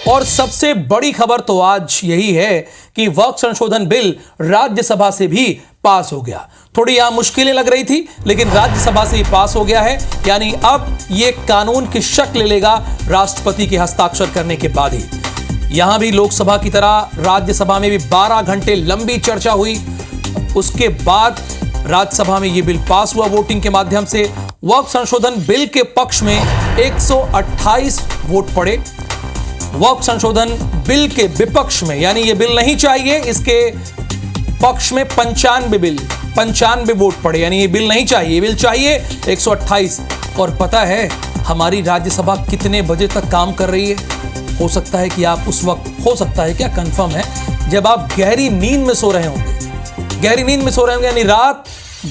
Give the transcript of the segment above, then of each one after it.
और सबसे बड़ी खबर तो आज यही है कि वक्फ संशोधन बिल राज्यसभा से भी पास हो गया। थोड़ी यहां मुश्किलें लग रही थी, लेकिन राज्यसभा से ही पास हो गया है। यानी अब यह कानून की शक्ल ले लेगा राष्ट्रपति के हस्ताक्षर करने के बाद ही। यहां भी लोकसभा की तरह राज्यसभा में भी 12 घंटे लंबी चर्चा हुई। उसके बाद राज्यसभा में यह बिल पास हुआ वोटिंग के माध्यम से। वक्फ संशोधन बिल के पक्ष में 128 वोट पड़े। वक्फ संशोधन बिल के विपक्ष में, यानी ये बिल नहीं चाहिए, इसके पक्ष में 95 वोट पड़े। यानी ये बिल नहीं चाहिए, ये बिल चाहिए 128। और पता है हमारी राज्यसभा कितने बजे तक काम कर रही है? हो सकता है कि आप उस वक्त, हो सकता है क्या, कंफर्म है, जब आप गहरी नींद में सो रहे होंगे। गहरी नींद में सो रहे होंगे, यानी रात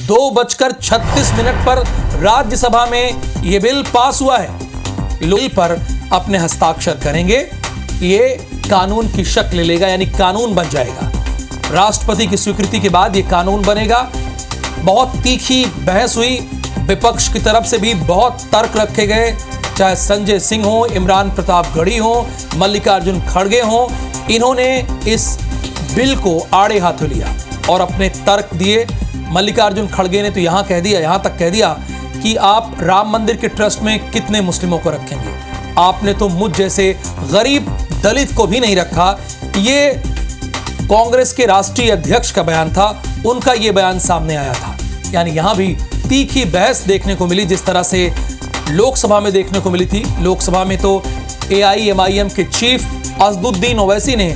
2:36 पर राज्यसभा में यह बिल पास हुआ है। बिल पर अपने हस्ताक्षर करेंगे, ये कानून की शक्ल ले लेगा, यानी कानून बन जाएगा। राष्ट्रपति की स्वीकृति के बाद ये कानून बनेगा। बहुत तीखी बहस हुई, विपक्ष की तरफ से भी बहुत तर्क रखे गए, चाहे संजय सिंह हो, इमरान प्रतापगढ़ी हो, मल्लिकार्जुन खड़गे हो। इन्होंने इस बिल को आड़े हाथों लिया और अपने तर्क दिए। मल्लिकार्जुन खड़गे ने तो यहां तक कह दिया कि आप राम मंदिर के ट्रस्ट में कितने मुस्लिमों को रखेंगे? आपने तो मुझ जैसे गरीब दलित को भी नहीं रखा। ये कांग्रेस के राष्ट्रीय अध्यक्ष का बयान था, उनका ये बयान सामने आया था। यानी यहां भी तीखी बहस देखने को मिली, जिस तरह से लोकसभा में देखने को मिली थी। लोकसभा में तो AIMIM के चीफ असदुद्दीन ओवैसी ने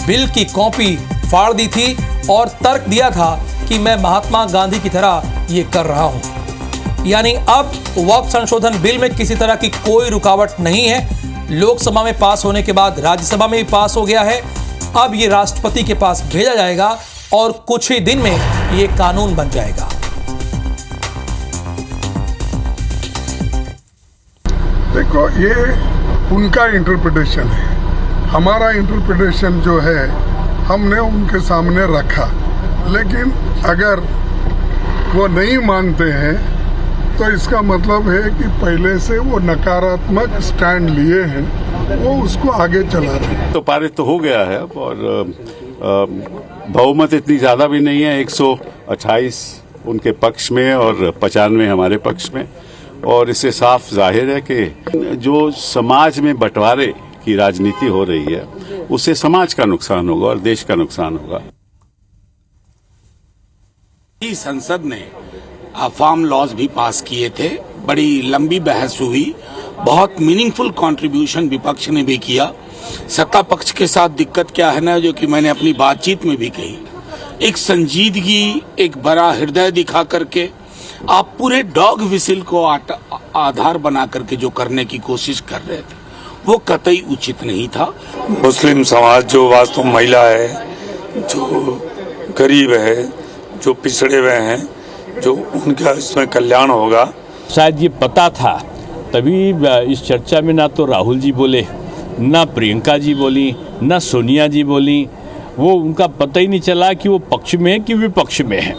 बिल की कॉपी फाड़ दी थी और तर्क दिया था कि मैं महात्मा गांधी की तरह ये कर रहा हूं। यानी अब वक्फ संशोधन बिल में किसी तरह की कोई रुकावट नहीं है। लोकसभा में पास होने के बाद राज्यसभा में भी पास हो गया है। अब ये राष्ट्रपति के पास भेजा जाएगा और कुछ ही दिन में ये कानून बन जाएगा। देखो, ये उनका इंटरप्रिटेशन है। हमारा इंटरप्रिटेशन जो है हमने उनके सामने रखा, लेकिन अगर वो नहीं मानते हैं तो इसका मतलब है कि पहले से वो नकारात्मक स्टैंड लिए हैं, वो उसको आगे चला रहे हैं। तो पारित तो हो गया है और बहुमत इतनी ज्यादा भी नहीं है, 128 उनके पक्ष में और 95 हमारे पक्ष में। और इससे साफ जाहिर है कि जो समाज में बंटवारे की राजनीति हो रही है, उससे समाज का नुकसान होगा और देश का नुकसान होगा। संसद ने फार्म लॉज भी पास किए थे, बड़ी लंबी बहस हुई, बहुत मीनिंगफुल कंट्रीब्यूशन विपक्ष ने भी किया। सत्ता पक्ष के साथ दिक्कत क्या है ना, जो कि मैंने अपनी बातचीत में भी कही, एक संजीदगी, एक बड़ा हृदय दिखा करके आप पूरे डॉग विसिल को आधार बना करके जो करने की कोशिश कर रहे थे, वो कतई उचित नहीं था। मुस्लिम समाज जो वास्तव महिला है, जो गरीब है, जो पिछड़े हुए हैं, जो उनका इसमें कल्याण होगा। शायद ये पता था, तभी इस चर्चा में ना तो राहुल जी बोले, ना प्रियंका जी बोली, ना सोनिया जी बोली। वो उनका पता ही नहीं चला कि वो पक्ष में है कि विपक्ष में है।